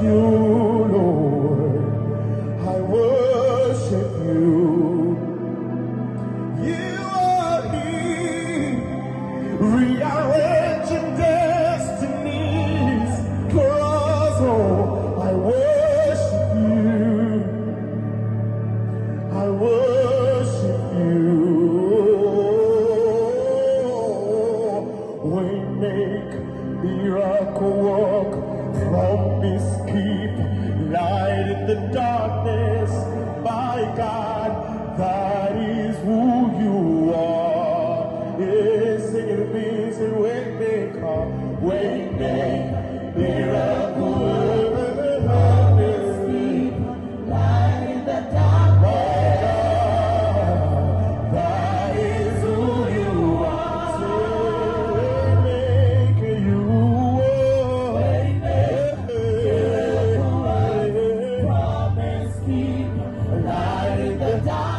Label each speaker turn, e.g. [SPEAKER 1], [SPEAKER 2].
[SPEAKER 1] you, Lord. I worship you. You are here, rearranging destinies for us. Oh, I worship you. I worship you. We make miracle work, promise keep, light in the darkness. My God, that is who you are. Yes, sing it to me, say waymaker, waymaker, miracle worker, promise keep, light in the darkness. That is who you are. Say waymaker, you are. Waymaker, promise keep, light in the dark.